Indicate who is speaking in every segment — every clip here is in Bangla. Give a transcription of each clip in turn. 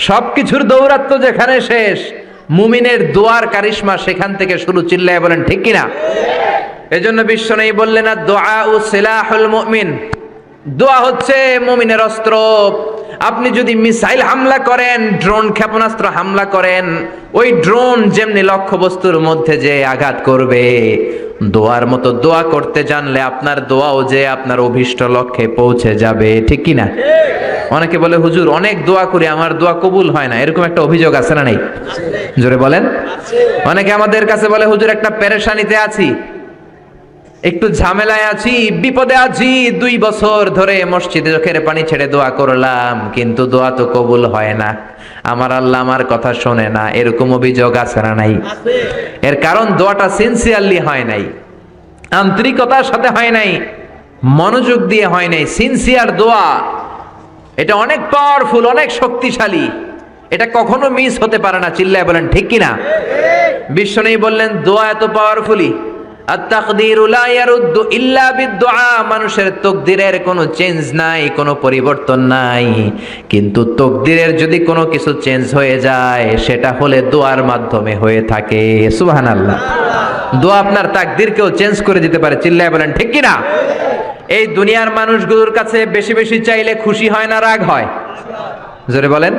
Speaker 1: সবকিছুর দৌরাত্ম্য যেখানে শেষ, মুমিনের দোয়ার কারিশমা সেখান থেকে শুরু। চিল্লায় বলেন ঠিক কিনা? এজন্য বিশ্বনবী বললেন, দুআউ সিলাহুল মুমিন, দোয়া হচ্ছে মুমিনের অস্ত্র। আপনি যদি মিসাইল হামলা করেন, ড্রোন ক্ষেপণাস্ত্র হামলা করেন, ওই ড্রোন যেমনি লক্ষ্যবস্তুর মধ্যে যে আঘাত করবে, দোয়ার মতো দোয়া করতে জানলে আপনার দোয়াও যে আপনার অভিষ্ট লক্ষ্যে পৌঁছে যাবে। ঠিক কিনা? অনেকে বলে, হুজুর অনেক দোয়া করি, আমার দোয়া কবুল হয় না, এরকম একটা অভিযোগ আছে না নেই? জোরে বলেন। অনেকে আমাদের কাছে বলে, হুজুর একটা পেরেশানিতে আছি, একটু ঝামেলায় আছি, বিপদে আছি, 2 বছর ধরে মসজিদে চোখের পানি ছেড়ে দোয়া করলাম, কিন্তু দোয়া তো কবুল হয় না, আমার আল্লাহ আমার কথা শোনে না। এরকম অভিযোগ আছে না নাই? এর কারণ দোয়াটা সিনসিয়ারলি হয় নাই, আন্তরিকতার সাথে হয় নাই, মনোযোগ দিয়ে হয় নাই। সিনসিয়ার দোয়া এটা অনেক পাওয়ারফুল, অনেক শক্তিশালী, এটা কখনো মিস হতে পারে না। চিল্লায় বলেন ঠিক কিনা? বিশ্বনবী বললেন, দোয়া এত পাওয়ারফুলি, আত-তাকদীরু লা ইয়ারুদ্দু ইল্লা বিদ-দুআ, মানুষের তাকদীরের কোনো চেঞ্জ নাই, কোনো পরিবর্তন নাই, কিন্তু তাকদীরের যদি কোনো কিছু চেঞ্জ হয়ে যায় সেটা হলে দোয়ার মাধ্যমে হয়ে থাকে। সুবহানাল্লাহ। দোয়া আপনার তাকদীরকেও চেঞ্জ করে দিতে পারে। চিল্লায় বলেন ঠিক কিনা? এই দুনিয়ার মানুষগুলোর কাছে বেশি বেশি চাইলে খুশি হয় না রাগ হয়? জোরে বলেন।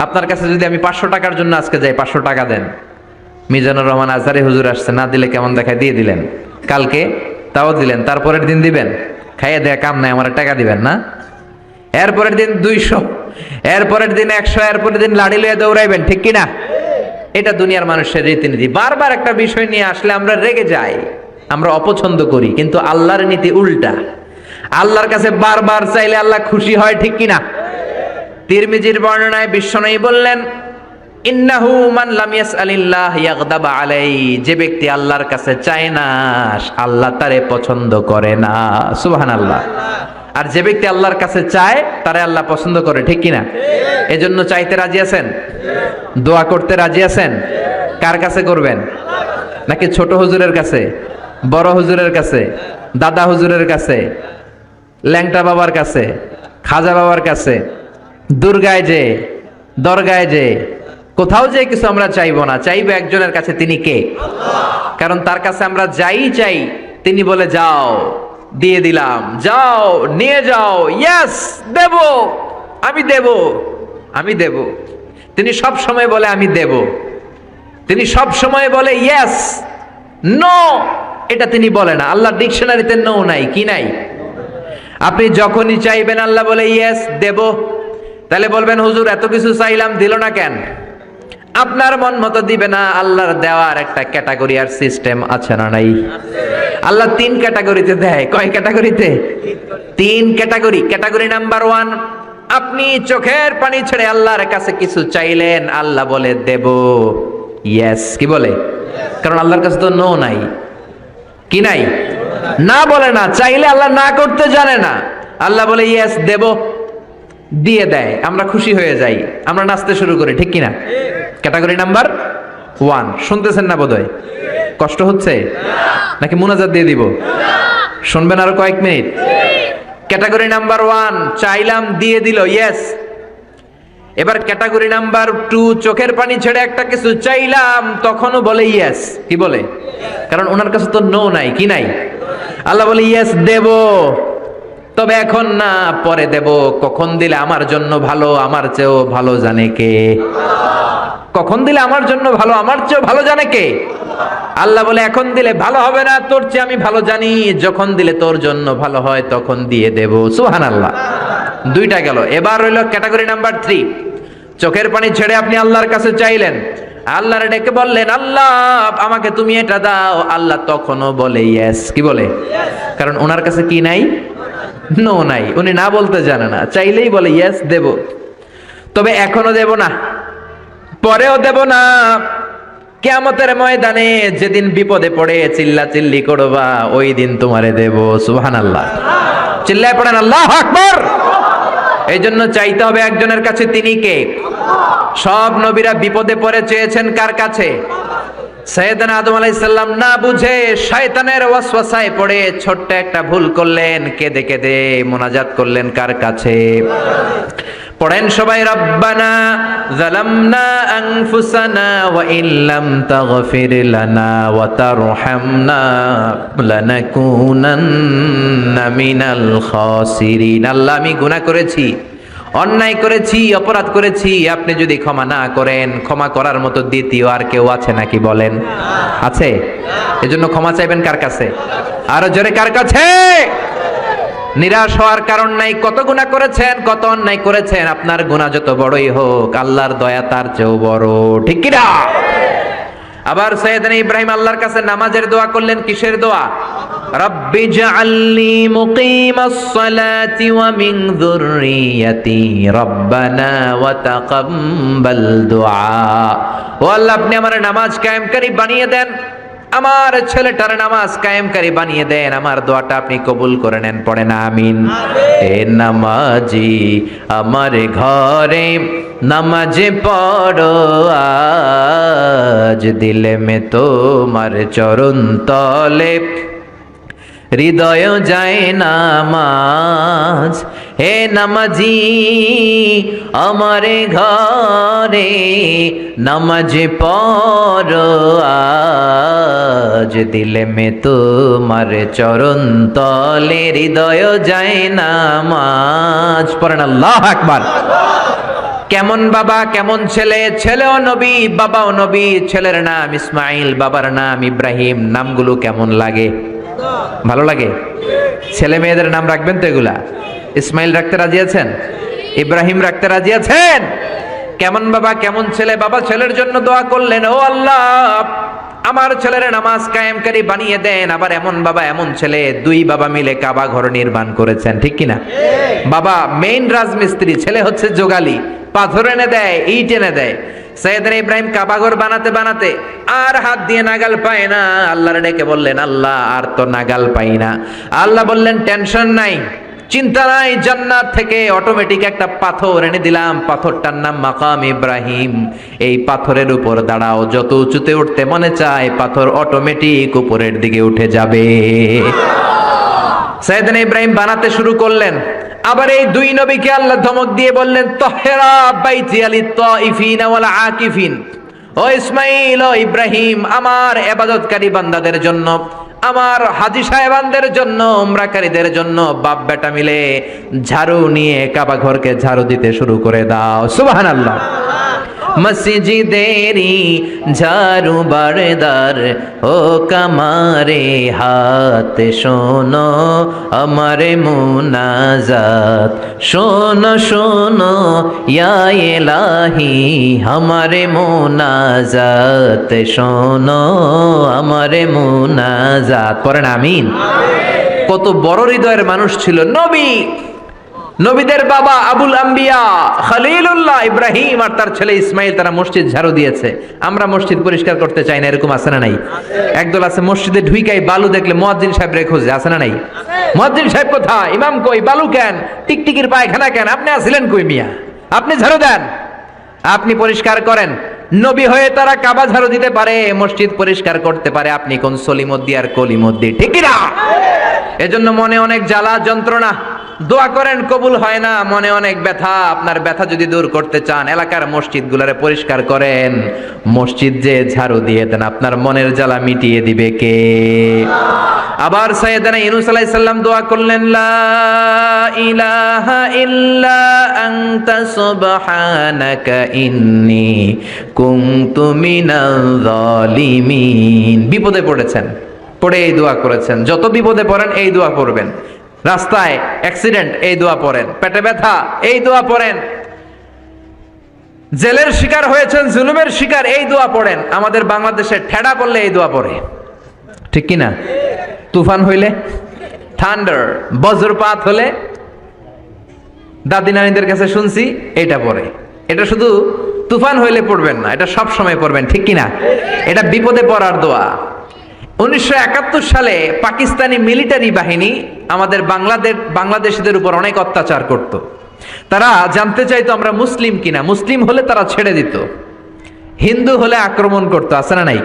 Speaker 1: আপনার কাছে যদি আমি 500 টাকার জন্য আজকে যাই, 500 টাকা দেন, মিজানুর রহমান আজহারি হুজুর আসছে, না দিলে কেমন দেখায়, দিয়ে দিলেন, কালকে তাও দিলেন, তারপরের দিন দিবেন, খাইয়ে দেয়া কাম নাই, আমার টাকা দিবেন না, এরপরের দিন 200, এরপরের দিন 100, এরপরের দিন লাড়ি লইয়া দৌড়াইবেন। ঠিক কিনা? এটা দুনিয়ার মানুষের রীতিনীতি। বারবার একটা বিষয় নিয়ে আসলে আমরা রেগে যাই, আমরা অপছন্দ করি, কিন্তু আল্লাহর নীতি উল্টা। আল্লাহর কাছে বারবার চাইলে আল্লাহ খুশি হয়। ঠিক কিনা? তিরমিজির বর্ণনায় বিশ্বনবী বললেন, ইন্নাহু মান লাম ইয়াসআলিল্লাহ ইয়াগদাব আলাইহি, যে ব্যক্তি আল্লাহর কাছে চায় না আল্লাহ তারে পছন্দ করে না। সুবহানাল্লাহ। আর যে ব্যক্তি আল্লাহর কাছে চায় তারে আল্লাহ পছন্দ করে। ঠিক কিনা? এজন্য চাইতে রাজি আছেন? দোয়া করতে রাজি আছেন? কার কাছে করবেন? নাকি ছোট হুজুরের কাছে, বড় হুজুরের কাছে, দাদা হুজুরের কাছে, ল্যাংটা বাবার কাছে, খাজা বাবার কাছে, দুর্গায় যে, দরগায় যে, কোথাও যে কিছু আমরা চাইবো না, চাইবো একজনের কাছে। তিনি কে? কারণ তার কাছে আমরা যাই চাই, তিনি বলে যাও, দিয়ে দিলাম, যাও নিয়ে যাও, ইয়েস দেব, আমি দেব, আমি দেব। তিনি সব সময় বলে আমি দেব, তিনি সব সময় বলে ইয়েস, নো এটা তিনি বলে না। আল্লাহ ডিকশনারিতে নো নাই। কি নাই? আপনি যখনই চাইবেন আল্লাহ বলে ইয়েস দেব। তাহলে বলবেন, হুজুর এত কিছু চাইলাম দিল না কেন? আপনার মন মতো দিবে না, আল্লাহর দেওয়ার একটা ক্যাটাগরি আর সিস্টেম আছে না নাই? আল্লাহ 3 ক্যাটাগরিতে দেয়। কয় ক্যাটাগরিতে? 3 ক্যাটাগরি। ক্যাটাগরি নাম্বার 1, আপনি চোখের পানি ছেড়ে আল্লাহর কাছে কিছু চাইলেন, আল্লাহ বলে দেব, ইয়েস। কি বলে? কারণ আল্লাহর কাছে তো নো নাই। কি নাই? না বলে না। চাইলে আল্লাহ না করতে জানে না, আল্লাহ বলে ইয়েস দেব, দিয়ে দেয়, আমরা খুশি হয়ে যাই, আমরা নাচতে শুরু করি। ঠিক কিনা? Category number 1। শুনতেছেন না বোধহয়? কষ্ট হচ্ছে নাকি মুনাজাত দিয়ে দিব? শুনবেন আরো কয়েক মিনিট? ক্যাটাগরি নাম্বার 1, চাইলাম দিয়ে দিল, ইয়েস। এবার ক্যাটাগরি নাম্বার 2, চোখের পানি ছেড়ে একটা কিছু চাইলাম, তখনও বলে ইয়েস। কি বলে? কারণ ওনার কাছে তো নো নাই। কি নাই? আল্লাহ বলে ইয়েস দেব, তবে এখন না, পরে দেব। কখন দিলে আমার জন্য ভালো, আমার চেয়েও ভালো জানে কে? কখন দিলে আমার জন্য ভালো, আমার চেয়েও ভালো জানে কে? আল্লাহ বলে এখন দিলে ভালো হবে না, তোর চেয়ে আমি ভালো জানি, যখন দিলে তোর জন্য ভালো হয় তখন দিয়ে দেব। সুবহানাল্লাহ। 2টা গেল। এবার হইল ক্যাটাগরি নাম্বার 3, চোখের পানি ছেড়ে আপনি আল্লাহর কাছে চাইলেন, আল্লাহর ডেকে বললেন, আল্লাহ আমাকে তুমি এটা দাও, আল্লাহ তখনও বলে ইয়েস। কি বলে? কারণ ওনার কাছে কি নাই? নো নাই। উনি না বলতে জানে না, চাইলেই বলে ইয়েস দেব, তবে এখনো দেব না, পরেও দেব না। কিয়ামতের ময়দানে যেদিন বিপদে পড়ে চিল্লা চিল্লি করবা, ওই দিন তোমারে দেব। সুবহানাল্লাহ। চিল্লায় পড়েন আল্লাহু আকবার। এই জন্য চাইতে হবে একজনের কাছে। তিনি কে? সব নবীরা বিপদে পড়ে চেয়েছেন কার কাছে? সাইয়েদনা আদম আলাইহিস সালাম না বুঝে শয়তানের ওয়াসওয়াসায় পড়ে ছোট্ট একটা ভুল করলেন, কেঁদে কেঁদে মোনাজাত করলেন কার কাছে? পড়েন সবাই, রব্বানা যালামনা আনফুসানা ওয়া ইল্লাম তাগফির লানা ওয়া তারহামনা লানাকুনান্না মিনাল খাসিরিন। আল্লাহ, আমি গুনাহ করেছি, অন্যায় করেছি, অপরাধ করেছি, আপনি যদি ক্ষমা না করেন, ক্ষমা করার মতো দ্বিতীয় আর কেউ আছে নাকি বলেন? আছে? এজন্য ক্ষমা চাইবেন কার কাছে? আরো জোরে, কার কাছে? নিরাশ হওয়ার কারণ নাই। কত গুনাহ করেছেন, কত অন্যায় করেছেন, আপনার গুনাহ যত বড়ই হোক, আল্লাহর দয়া তার চেয়েও বড়, ঠিক কি না? আবার সাইয়েদনা ইব্রাহিম আল্লাহর কাছে নামাজের দোয়া করলেন। কিসের দোয়া? রব্বি জাআলনি মুকিমাস সালাতি ওয়া মিন যুররিয়াতি রব্বানা ওয়া তাকাব্বাল দুআ। ও আল্লাহ, আপনি আমার নামাজ কায়েমকারী বানিয়ে দেন, আমার ছেলেটার নামাজ কায়েমকারী বানিয়ে দেন, আমার দোয়াটা আপনি কবুল করে নেন। পড়েন আমিন। এ নামাজি আমার ঘরে নামাজে পড়ো আজ, দিলে মে তোমার চরণ তলে হৃদয় যায় নামাজ। হে নামাজি আমারে ঘরে নামাজে পড়ো আজ, দিলে মে তোমার চরণ তলে হৃদয় যায় নামাজ। পড়েন আল্লাহু আকবার। কেমন বাবা, কেমন ছেলে, ছেলেও নবী, বাবাও নবী। ছেলের নাম ইসমাইল, বাবার নাম ইব্রাহিম। নামগুলো কেমন লাগে? ভালো লাগে? ছেলে মেয়েদের নাম রাখবেন তো এগুলা? ইসমাইল রাখতে রাজি আছেন? ইব্রাহিম রাখতে রাজি আছেন? কেমন বাবা, কেমন ছেলে। বাবা ছেলের জন্য দোয়া করলেন, ও আল্লাহ আমার ছেলের নামাজ কায়েমকারী বানিয়ে দেন। আবার এমন বাবা, এমন ছেলে, দুই বাবা মিলে কাবা ঘর নির্মাণ করেছেন, ঠিক কিনা? বাবা মেইন রাজমিস্ত্রি, ছেলে হচ্ছে যোগালী, পাথর এনে দেয়, ইট এনে দেয়। সাইয়েদনা ইব্রাহিম কাবাঘর বানাতে বানাতে আর হাত দিয়ে নাগাল পায় না। আল্লাহর ডেকে বললেন, আল্লাহ আর তো নাগাল পাই না। আল্লাহ বললেন, টেনশন নাই, চিন্তা নাই, জান্নাত থেকে অটোমেটিক একটা পাথর এনে দিলাম, পাথরটার নাম মাকাম ইব্রাহিম। এই পাথরের উপর দাঁড়াও, যত উঁচুতে উঠতে মনে চায় পাথর অটোমেটিক উপরের দিকে উঠে যাবে। সাইয়েদনা ইব্রাহিম বানাতে শুরু করলেন। আবার এই দুই নবীকে আল্লাহ ধমক দিয়ে বললেন, তাহরা বাইতি আলিত তাইফিন ওয়াল আকিফিন। ও ইসমাইল, ও ইব্রাহিম, আমার ইবাদতকারী বান্দাদের জন্য, আমার হাজী সাহেবানদের জন্য, উমরাকারীদের জন্য বাপ বেটা মিলে ঝাড়ু নিয়ে কাবা ঘরকে ঝাড়ু দিতে শুরু করে দাও। সুবহানাল্লাহ। মসজিদেরি ঝাড়ু বারদার ও কামারে হাত, শোনো আমারে মুনাজাত, শোনো শোনো ইয়া ইলাহি আমারে মুনাজাত, শোনো আমারে মুনাজাত। পড়েন আমিন। কত বড় হৃদয়ের মানুষ ছিল নবী, নবীদের বাবা আবুল আম্বিয়া খলিলুল্লাহ ইব্রাহিম আর তার ছেলে ইসমাইল, তারা মসজিদ ঝাড়ু দিয়েছে। আমরা মসজিদ পরিষ্কার করতে চাই না, এরকম আছে না নাই? একদল আছে মসজিদে ঢুইকাই বালু দেখলে মুয়াজ্জিন সাহেব রে খোঁজে, আছে না নাই? মুয়াজ্জিন সাহেব কোথায়, ইমাম কই, বালু কেন, টিকটিকির পায়খানা কেন, আপনি আসলেন কই মিয়া? আপনি ঝাড়ু দেন, আপনি পরিষ্কার করেন। নবী হয়ে তারা কাবা ঝাড়ু দিতে পারে, মসজিদ পরিষ্কার করতে পারে, আপনি কোন সলিমদ্দি আর কলিমদ্দি, ঠিক না? এজন্য মনে অনেক জ্বালা যন্ত্রণা, দোয়া করেন কবুল হয় না, মনে অনেক ব্যথা। আপনার ব্যথা যদি দূর করতে চান, এলাকার মসজিদগুলোরে পরিষ্কার করেন, মসজিদ যে ঝাড়ু দিয়ে দেন, আপনার মনের জ্বালা মিটিয়ে দিবে কে? আবার সাইয়েদনা ইউনূস আলাইহিস সালাম দোয়া করলেন, লা ইলাহা ইল্লা আনতা সুবহানাকা ইন্নী কুনতু মিনাল যালিমিন। বিপদে পড়েছেন, পড়ে এই দোয়া করেছেন। যত বিপদে পড়েন এই দোয়া পড়বেন। রাস্তায় অ্যাক্সিডেন্ট, এই দোয়া পড়েন। পেটে ব্যথা, এই দোয়া পড়েন। জেলের শিকার হয়েছেন, জুলুমের শিকার, এই দোয়া পড়েন। আমাদের বাংলাদেশে ঠেডা পড়লে এই দোয়া পড়ে, ঠিক কি না? তুফান হইলে, থান্ডার, বজ্রপাত হলে, দাদি নানিদের কাছে শুনছি এটা পড়ে। এটা শুধু তুফান হইলে পড়বেন না, এটা সব সময় পড়বেন, ঠিক কি না? এটা বিপদে পড়ার দোয়া। 1971 সালে পাকিস্তানি মিলিটারি বাহিনী আমাদের বাংলাদেশিদের উপর অনেক অত্যাচার করত। তারা জানতে চাইতো আমরা মুসলিম কিনা, মুসলিম হলে তারা ছেড়ে দিত, হিন্দু হলে আক্রমণ করতো, আছে না নাই?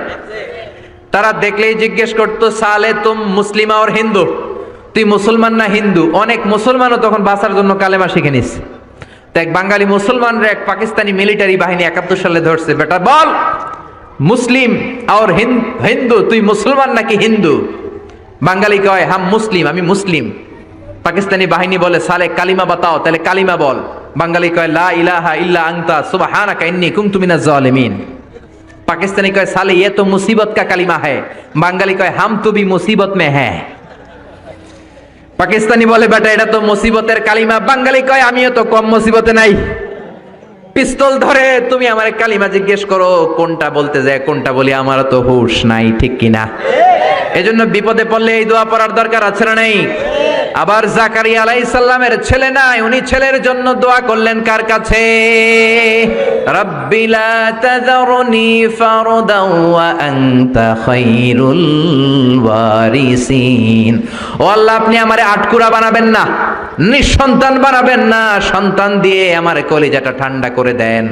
Speaker 1: তারা দেখলেই জিজ্ঞেস করতো, সালে তুম মুসলিমা আর হিন্দু, তুই মুসলমান না হিন্দু? অনেক মুসলমানও তখন বাঁচার জন্য কালেমা শিখে নিস। তো এক বাঙালি মুসলমানরা এক পাকিস্তানি মিলিটারি বাহিনী 71 সালে ধরছে, বেটা বল মুসলিম আর হিন্দু, তুই মুসলমান নাকি হিন্দু? বাঙালি কয় হাম মুসলিম, আমি মুসলিম। পাকিস্তানি বাহিনী বলে সালে কালিমা বাতাও, তাহলে কালিমা বল। বাঙালি কয় লা ইলাহা ইল্লা আনতা সুবহানাকা ইন্নী কুনতু মিনাজ জালিমিন। পাকিস্তানি কয় সালে ये तो मुसीबत का कलिमा है। বাঙালি কয় हम तो भी मुसीबत में है। পাকিস্তানি বলে বেটা এটা তো মুসিবতের কালিমা। বাঙালি কয় আমিও তো কম মুসিবতে নাই। পিস্তল ধরে তুমি আমার কালিমা জিজ্ঞেস করো, কোনটা বলতে যায় কোনটা বলি, আমার তো হুঁশ নাই, ঠিক কিনা? এজন্য বিপদে পড়লে এই দোয়া পড়ার দরকার আছে না নাই? আবার জাকারিয়া আলাইহিস সালামের ছেলে নাই, উনি ছেলের জন্য দোয়া করলেন কার কাছে? রাব্বি লা তাযারনি ফারদান ওয়া আনতা খায়রুল ওয়ারিসিন। ও আল্লাহ, আপনি আমারে আটকুরা বানাবেন না, নিঃসন্তান বানাবেন না, সন্তান দিয়ে আমার কলিজাটা ঠান্ডা করে দেন।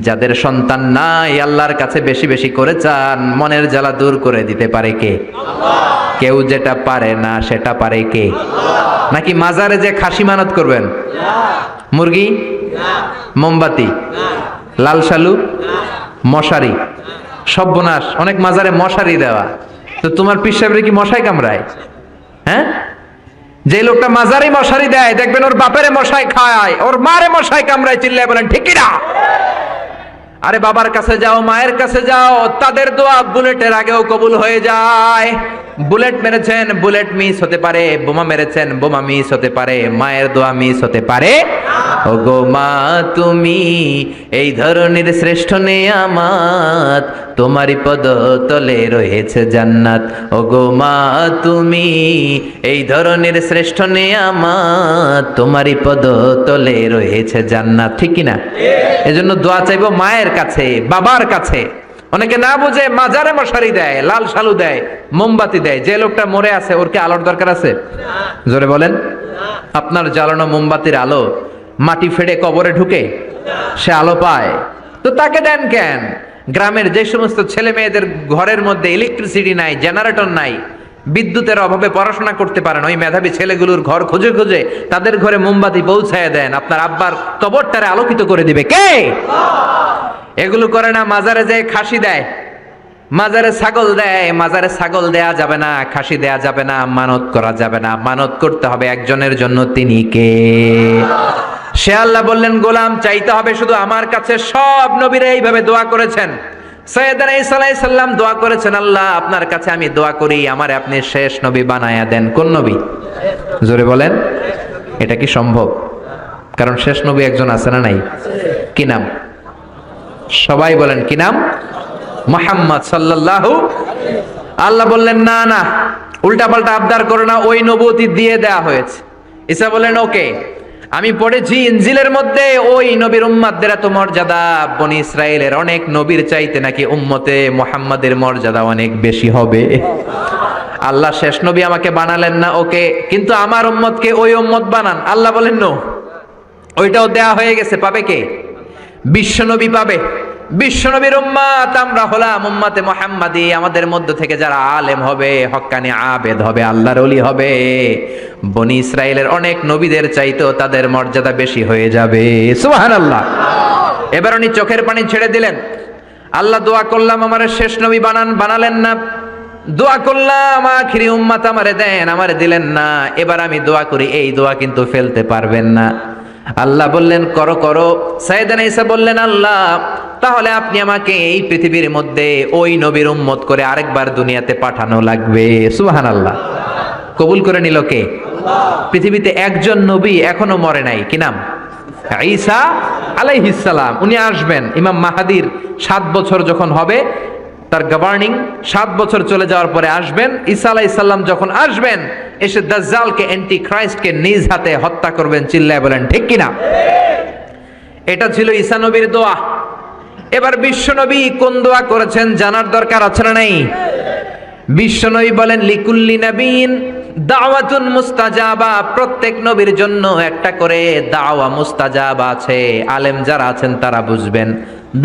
Speaker 1: যাদের সন্তান নাই আল্লাহর কাছে বেশি বেশি করে চান, মনের জ্বালা দূর করে দিতে পারে কে? আল্লাহ। কেউ যেটা পারে না সেটা পারে কে? আল্লাহ। নাকি মাজারে যে খাসি মানত করবেন? মুরগি, মোমবাতি, লাল শালু, মশারি, সর্বনাশ। অনেক মাজারে মশারি দেওয়া, তো তোমার পীর সাহেবের কি মশাই কামড়ায়? হ্যাঁ, যে লোকটা মাজারে মশারি দেয় দেখবেন ওর বাপেরে মশাই খায়, ওর মারে মশাই কামড়ায়, চিল্লায় বলেন ঠিক কিনা? আরে বাবার কাছে যাও, মায়ের কাছে যাও, তাদের দোয়া বুলেটের আগেও কবুল হয়ে যায়। বুলেট মেরেছেন, বুলেট মিস হতে পারে, বোমা মেরেছেন, বোমা মিস হতে পারে, মায়ের দোয়া মিস হতে পারে? ওগো মা তুমি এই ধরনের শ্রেষ্ঠ নেয়ামত, তোমারই পদ তলে রয়েছে জান্নাত। ওগো মা তুমি এই ধরনের শ্রেষ্ঠ নেয়ামত, তোমারই পদ তলে রয়েছে জান্নাত, ঠিক কিনা? এজন্য দোয়া চাইবো মায়ের কাছে, বাবার কাছে। অনেকে না বুঝে মাজারে মশারি দেয়, লাল শালু দেয়, মোমবাতি দেয়। যে লোকটা মরে আছে ওর কি আলোর দরকার আছে? জোরে বলেন। আপনার জ্বালানো মোমবাতির আলো মাটি ফেড়ে কবরে ঢুকে সে আলো পায়, তো তাকে দেন কেন? গ্রামের যে সমস্ত ছেলে মেয়েদের ঘরের মধ্যে ইলেকট্রিসিটি নাই, জেনারেটর নাই, বিদ্যুতের অভাবে পড়াশোনা করতে পারেন, ওই মেধাবী ছেলেগুলোর ঘর খুঁজে খুঁজে তাদের ঘরে মোমবাতি পৌঁছায় দেন। আপনার আব্বার কবরটারে আলোকিত করে দিবে কে? এগুলো করে না। মাজারে যে খাসি দেয়, মাজারে ছাগল দেয়, মাজারে ছাগল দেয়া যাবে না, খাসি দেয়া যাবে না, মানত করা যাবে না। মানত করতে হবে একজনের জন্য, তিনি কে? সে আল্লাহ বললেন গোলাম চাইতে হবে শুধু আমার কাছে। সব নবীরা এইভাবে দোয়া করেছেন। সৈয়দনা ঈসা আলাইহিস সালাম দোয়া করেছেন, আল্লাহ আপনার কাছে আমি দোয়া করি আমারে আপনি শেষ নবী বানায়া দেন। কোন নবী? জোরে বলেন। এটা কি সম্ভব? কারণ শেষ নবী একজন আছে না নাই? কি নাম? সবাই বলেন কি নাম? মুহাম্মদ সাল্লাল্লাহু। আল্লাহ বললেন না না, উল্টা পাল্টা আবদার করো না, ওই নবুয়তি দিয়ে দেয়া হয়েছে। ঈসা বলেন ওকে, আমি পড়েছি ইনজিলের মধ্যে ওই নবীর উম্মতদের এত মর্যাদা, বনি ইসরাইলের অনেক নবীর চাইতে নাকি উম্মতে মুহাম্মাদের মর্যাদা অনেক বেশি হবে। আল্লাহ শেষ নবী আমাকে বানালেন না, ওকে, কিন্তু আমার উম্মতকে ওই উম্মত বানান। আল্লাহ বলেন নো, ওইটাও দেয়া হয়ে গেছে। পাবে কে? বিশ্বনবী পাবে। বিশ্বনবীর উম্মত আমরা হলাম উম্মতে মুহাম্মাদি। আমাদের মধ্য থেকে যারা আলেম হবে, হক্কানি আবেদ হবে, আল্লাহর ওলি হবে, বনি ইসরাইলের অনেক নবীদের চাইতেও তাদের মর্যাদা বেশি হয়ে যাবে। সুবহানাল্লাহ। এবার উনি চোখের পানি ছেড়ে দিলেন। আল্লাহ দোয়া করলাম আমারে শেষ নবী বানান, বানালেন না। দোয়া করলাম আখিরি উম্মত আমারে দেন, আমারে দিলেন না। এবার আমি দোয়া করি, এই দোয়া কিন্তু ফেলতে পারবেন না। আল্লাহ বললেন করো করো। সাইয়েদনা ঈসা বললেন আল্লাহ তাহলে আপনি আমাকে এই পৃথিবীর মধ্যে ওই নবীর উম্মত করে আরেকবার দুনিয়াতে পাঠানো লাগবে। সুবহানাল্লাহ। কবুল করে নিল কে? আল্লাহ। পৃথিবীতে একজন নবী এখনো মরে নাই, কি নাম? ঈসা আলাইহিস সালাম। উনি আসবেন ইমাম মাহাদির 7 বছর যখন হবে, তার গভর্নিং 7 বছর চলে যাওয়ার পরে আসবেন। ঈসা আলাইহিস সালাম যখন আসবেন, এসে দাজ্জালকে, অ্যান্টি ক্রাইস্টকে নিজ হাতে হত্যা করবেন। চিল্লায় বলেন ঠিক কিনা? এটা ছিল ঈসা নবীর দোয়া। এবার বিশ্বনবী কোন দোয়া করেছেন জানার দরকার আছে না নাই? বিশ্বনবী বলেন লিকুল্লি নবীন দাওয়াতুন মুস্তাজাবা। প্রত্যেক নবীর জন্য একটা করে দাওয়া মুস্তাজাবা আছে। আলেম যারা আছেন তারা বুঝবেন,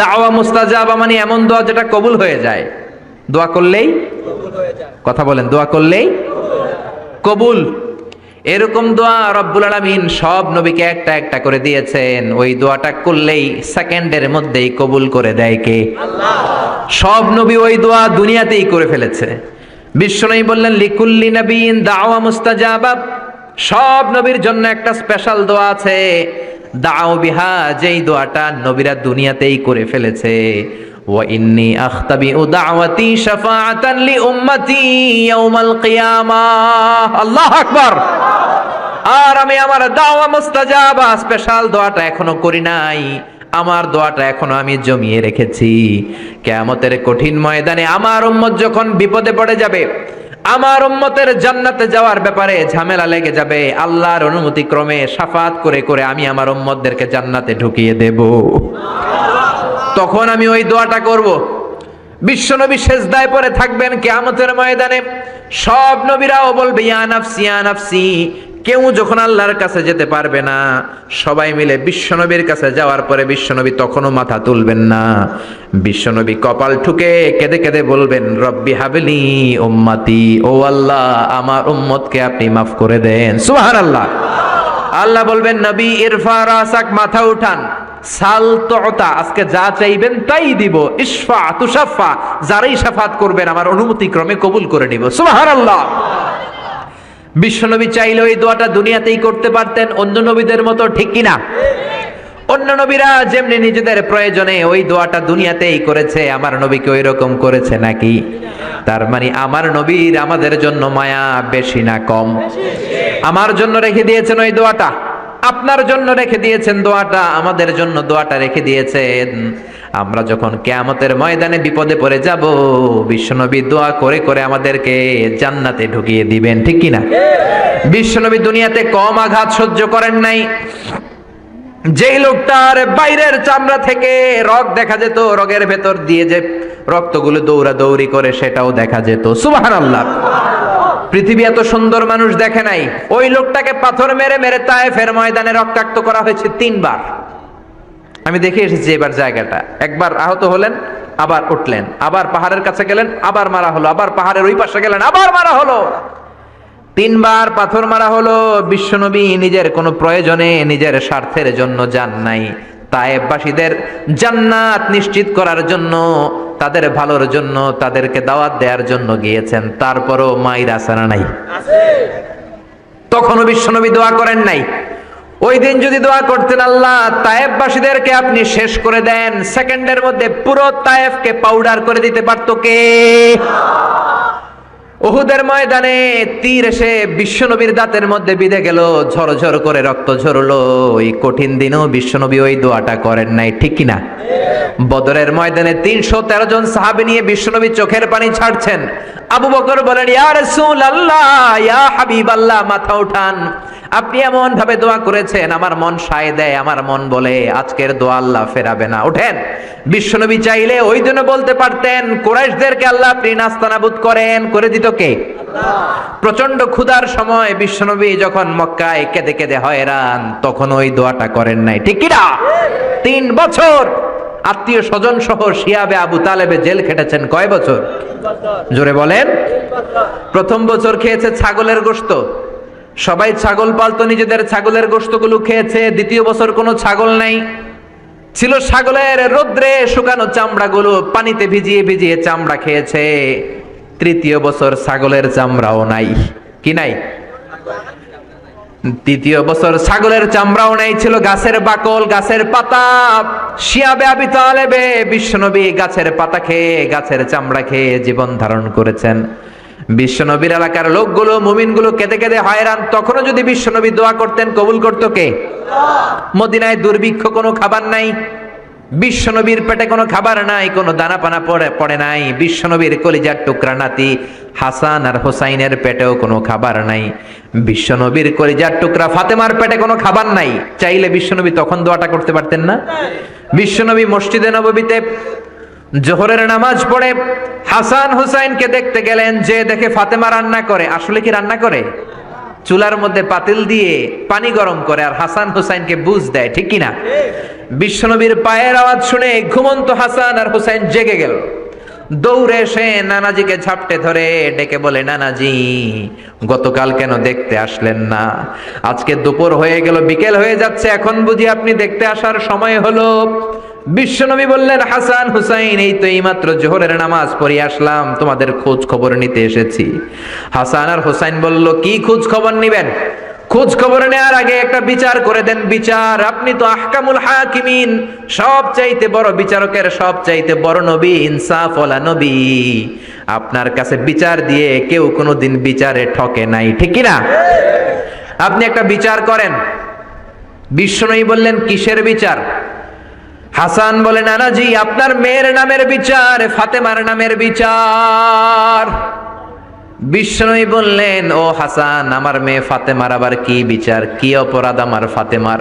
Speaker 1: দাওয়া মুস্তাজাবা মানে এমন দোয়া যেটা কবুল হয়ে যায়। দোয়া করলেই কবুল হয়ে যায়। কথা বলেন, দোয়া করলেই কবুল। এরকম দোয়া রব্বুল আলামিন সব নবীকে একটা একটা করে দিয়েছেন। ওই দোয়াটা করলেই সেকেন্ডের মধ্যেই কবুল করে দেয় কে? আল্লাহ। সব নবী ওই দোয়া দুনিয়াতেই করে ফেলেছে। বিশ্বনবী বললেন লিকুল্লি নবিয়িন দাওয়া মুস্তাজাবা, সব নবীর জন্য একটা স্পেশাল দোয়া আছে, দাও বিহা, যেই দোয়াটা নবীরা দুনিয়াতেই করে ফেলেছে। ওয়া ইন্নী আখতাবিউ দাওয়াতি শাফাআতান লি উম্মতি ইয়াউমাল কিয়ামাহ। আল্লাহু আকবার। আর আমি আমার দাওয়া মুস্তাজাবা স্পেশাল দোয়াটা এখনো করি নাই, আমার দোয়াটা এখনো আমি জমিয়ে রেখেছি। কিয়ামতের কঠিন ময়দানে আমার উম্মত যখন বিপদে পড়ে যাবে, আমার উম্মতের জান্নাতে যাওয়ার ব্যাপারে ঝামেলা লেগে যাবে, আল্লাহর অনুমতি ক্রমে শাফাত করে করে আমি আমার উম্মতদেরকে জান্নাতে ঢুকিয়ে দেব। তখন আমি ওই দোয়াটা করব। বিশ্বনবী সেজদায় পড়ে থাকবেন কিয়ামতের ময়দানে, সব নবীরাও বলবে ইয়া নাফসি ইয়া নাফসি। কেউ যখন আল্লাহর কাছে যেতে পারবে না, সবাই মিলে বিশ্বনবীর কাছে যাওয়ার পরে বিশ্বনবী তখনও মাথা তুলবেন না। বিশ্বনবী কপাল ঠুকে কেঁদে কেঁদে বলবেন রব্বি হাবলি উম্মতি, ও আল্লাহ আমার উম্মতকে আপনি মাফ করে দেন। সুবহানাল্লাহ। আল্লাহ বলবেন নবী ইরফা রাসাক, মাথা উঠান, সাল তুতা, আজকে যা চাইবেন তাই দিব, ইশফা তুশাফা, যারাই শাফাত করবেন আমার অনুমতি ক্রমে কবুল করে নিব। সুবহানাল্লাহ। বিশ্বনবী চাইলে ওই দোয়াটা দুনিয়াতেই করতে পারতেন অন্য নবীদের মতো, ঠিক কিনা? অন্য নবীরা যেমনি নিজেদের প্রয়োজনে ওই দোয়াটা দুনিয়াতেই করেছে, আমার নবীকে ওই রকম করেছে নাকি? তার মানে আমার নবীর আমাদের জন্য মায়া বেশি না কম? আমার জন্য রেখে দিয়েছেন ওই দোয়াটা, আপনার জন্য রেখে দিয়েছেন দোয়াটা, আমাদের জন্য দোয়াটা রেখে দিয়েছেন। আমরা যখন কিয়ামতের ময়দানে বিপদে পড়ে যাব, বিশ্বনবী দোয়া করে করে আমাদেরকে জান্নাতে ঢুকিয়ে দিবেন, ঠিক কিনা? বিশ্বনবী দুনিয়াতে কম আঘাত সহ্য করেন নাই। যেই লোকটার বাইরের চামড়া থেকে রক্ত দেখা যেত, রগের ভেতর দিয়ে যে রক্তগুলো দৌড়াদৌড়ি করে সেটাও দেখা যেত। সুবহানাল্লাহ। পৃথিবী এত সুন্দর মানুষ দেখে নাই। ওই লোকটাকে পাথর মেরে মেরে তায়েফের ময়দানে রক্তাক্ত করা হয়েছে 3 বার। আমি দেখে এসেছি এবার জায়গাটা। একবার আহত হলেন, আবার উঠলেন, আবার পাহাড়ের কাছে গেলেন, আবার মারা হলো, আবার পাহাড়ের ওই পাশে গেলেন, আবার মারা হলো। 3 বার পাথর মারা হলো। বিশ্বনবী নিজের কোনো প্রয়োজনে নিজের স্বার্থের জন্য যান নাই, তায়েফবাসীদের জান্নাত নিশ্চিত করার জন্য, তাদের ভালোর জন্য, তাদেরকে দাওয়াত দেওয়ার জন্য গিয়েছেন। তারপরও মাইর আসানা নাই, তখনও বিশ্বনবী দোয়া করেন নাই। ওই দিন যদি দোয়া করতেন আল্লাহ তায়েফবাসীদেরকে আপনি শেষ করে দেন, সেকেন্ডের মধ্যে পুরো তায়েফকে পাউডার করে দিতে পারতো কে? উহুদের ময়দানে তীর এসে বিশ্বনবীর দাঁতের মধ্যে বিঁধে গেল, ঝরঝর করে রক্ত ঝরলো। ওই কঠিন দিনেও বিশ্বনবী ওই দোয়াটা করেন নাই, ঠিক কিনা? বদরের ময়দানে 313 জন সাহাবী নিয়ে বিশ্বনবী চোখের পানি ছাড়ছেন। আবু বকর বলেন ইয়া রাসূলুল্লাহ, ইয়া হাবিবাল্লাহ, মাথা উঠান, আপনি এমন ভাবে দোয়া করেছেন আমার মন সায় দেয়, আমার মন বলে আজকের দোয়া আল্লাহ ফেরাবে না, ওঠেন। বিশ্বনবী চাইলে ওই জন্য বলতে পারতেন কুরাইশদেরকে আল্লাহ আপনি নাস্তানাবুদ করেন, করে দিত কে? প্রচন্ড ক্ষুধার সময় বিশ্বনবী যখন মক্কায় কেঁদে কেঁদে হয়রান, তখন ওই দোয়াটা করেন নাই, ঠিক কিনা? 3 বছর আত্মীয় স্বজন সহ শিয়াবে আবু তালেবে জেল খেটেছেন। কয় বছর? জোরে বলেন। প্রথম বছর খেয়েছে ছাগলের গোশত, সবাই ছাগল পালতো, নিজেদের ছাগলের গোশতগুলো খেয়েছে। দ্বিতীয় বছর কোনো ছাগল নাই, ছিল ছাগলের রোদ্রে শুকানো চামড়াগুলো পানিতে ভিজিয়ে ভিজিয়ে চামড়া খেয়েছে। তৃতীয় বছর ছাগলের চামড়াও নাই, কি নাই? তৃতীয় বছর ছাগলের চামড়াও নাই, ছিল গাছের বাকল, গাছের পাতা। শিয়াবে আবি তালেবে বিশ্বনবী গাছের পাতা খেয়ে, গাছের চামড়া খেয়ে জীবন ধারণ করেছেন। বিশ্বনবীর এলাকার লোকগুলো, মুমিনগুলো কেঁদে কেঁদে হয়রান। তখনও যদি বিশ্বনবী দোয়া করতেন, কবুল করতো কে? মদিনায় দুর্ভিক্ষ, কোনো খাবার নাই, বিশ্বনবীর পেটে কোনো খাবার নাই, কোনো দানা পানা পড়ে নাই। বিশ্বনবীর কলিজার টুকরা নাতি হাসান আর হোসাইনের পেটেও কোনো খাবার নাই। বিশ্বনবীর কলিজার টুকরা ফাতেমার পেটে কোনো খাবার নাই। চাইলে বিশ্বনবী তখন দোয়াটা করতে পারতেন না? বিশ্বনবী মসজিদে নববীতে জোহরের নামাজ পড়ে হাসান হুসাইনকে দেখতে গেলেন, যে দেখে ফাতেমা রান্না করে। আসলে কি রান্না করে? চুলার মধ্যে পাতিল দিয়ে পানি গরম করে আর হাসান হুসাইনকে বুঝ দেয়, ঠিক কিনা? বিশ্বনবীর পায়ের আওয়াজ শুনে ঘুমন্ত হাসান আর হুসাইন জেগে গেল। দৌড়ে এসে নানাজিকে ঝাপটে ধরে ডেকে বলে, নানাজি গতকাল কেন দেখতে আসলেন না? আজকে দুপুর হয়ে গেল, বিকেল হয়ে যাচ্ছে, এখন বুঝি আপনি দেখতে আসার সময় হলো? বিশ্বনবী বললেন, হাসান হুসাইন এই তো এইমাত্র জোহরের নামাজ পড়ে আসলাম, তোমাদের খোঁজ খবর নিতে এসেছি। হাসান আর হুসাইন বলল, কি খোঁজ খবর নিবেন? খোঁজ খবর নেওয়ার আগে একটা বিচার করে দেন, বিচার। আপনি তো আহকামুল হাকিমিন, সব চাইতে বড় বিচারকের সব চাইতে বড় নবী, ইনসাফ ওয়ালা নবী। আপনার কাছে বিচার দিয়ে কেউ কোনোদিন বিচারে ঠকে নাই, ঠিক কি না? আপনি একটা বিচার করেন। বিশ্বনবী বললেন, কিসের বিচার? হাসান বলে, নানাজি আপনার মেয়ের নামের বিচার, ফাতেমার নামের বিচার। বিশ্বনবী বললেন, ও হাসান, আমার মেয়ে ফাতেমার আবার কি বিচার? কি অপরাধ আমার ফাতেমার?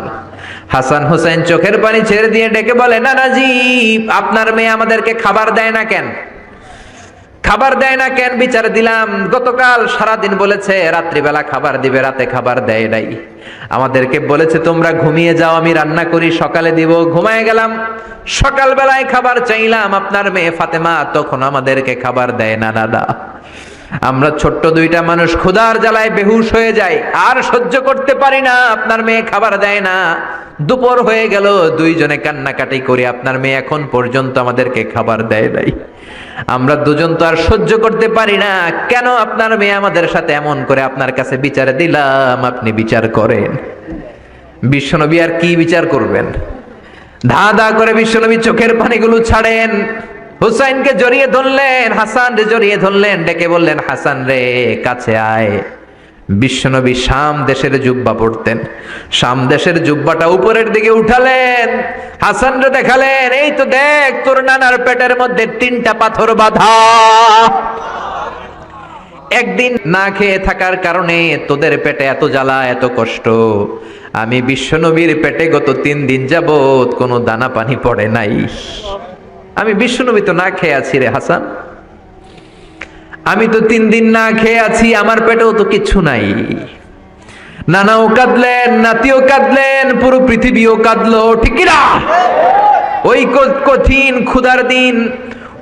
Speaker 1: হাসান হুসাইন চোখের পানি ছেড়ে দিয়ে ডেকে বলে, নানাজি আপনার মেয়ে আমাদেরকে খাবার দেয় না কেন? খাবার দেয় না কেন? বিচার দিলাম, গতকাল সারাদিন বলেছে রাত্রিবেলা খাবার দিবে, রাতে খাবার দেয় নাই। আমাদেরকে বলেছে তোমরা ঘুমিয়ে যাও, আমি রান্না করি সকালে দিব, ঘুমায় গেলাম। সকালবেলায় খাবার চাইলাম আপনার মেয়ে ফাতেমা, তখন আমাদেরকে খাবার দেয় না। দাদা আমরা ছোট্ট দুইটা মানুষ ক্ষুধার জ্বালায় বেহুশ হয়ে যাই, আর সহ্য করতে পারি না, আপনার মেয়ে খাবার দেয় না। দুপুর হয়ে গেল, দুইজনে কান্নাকাটি করি, আপনার মেয়ে এখন পর্যন্ত আমাদেরকে খাবার দেয় নাই। আমরা দুজন তো আর সহ্য করতে পারি না, কেন আপনার মেয়ে আমাদের সাথে এমন করে? আপনার কাছে বিচারে দিলাম, আপনি বিচার করেন। বিশ্বনবী আর কি বিচার করবেন? ধা ধা করে বিশ্বনবী চোখের পানিগুলো ছাড়েন, হুসাইনকে জড়িয়ে ধরলেন, হাসান রে জড়িয়ে ধরলেন, ডেকে বললেন, হাসান রে কাছে আয়। বিশ্বনবী শাম দেশের জুব্বা পড়তেন, শাম দেশের জুব্বাটা উপরের দিকে উঠালেন, হাসান রে দেখালেন, এই তো দেখ তোর নানার পেটের মধ্যে 3টা পাথর বাঁধা। একদিন না খেয়ে থাকার কারণে তোদের পেটে এত জ্বালা, এত কষ্ট। আমি বিশ্বনবীর পেটে গত 3 দিন যাবত কোনো দানা পানি পড়ে নাই। আমি বিশ্বনবী তো না খেয়ে আছি রে হাসান, আমি তো 3 দিন না খেয়ে আছি, আমার পেটেও তো কিছু নাই। নানাও কাঁদলেন, নাতিও কাঁদলেন, পুরো পৃথিবীও কাঁদলো, ঠিক না? ওই কঠিন ক্ষুধার দিন,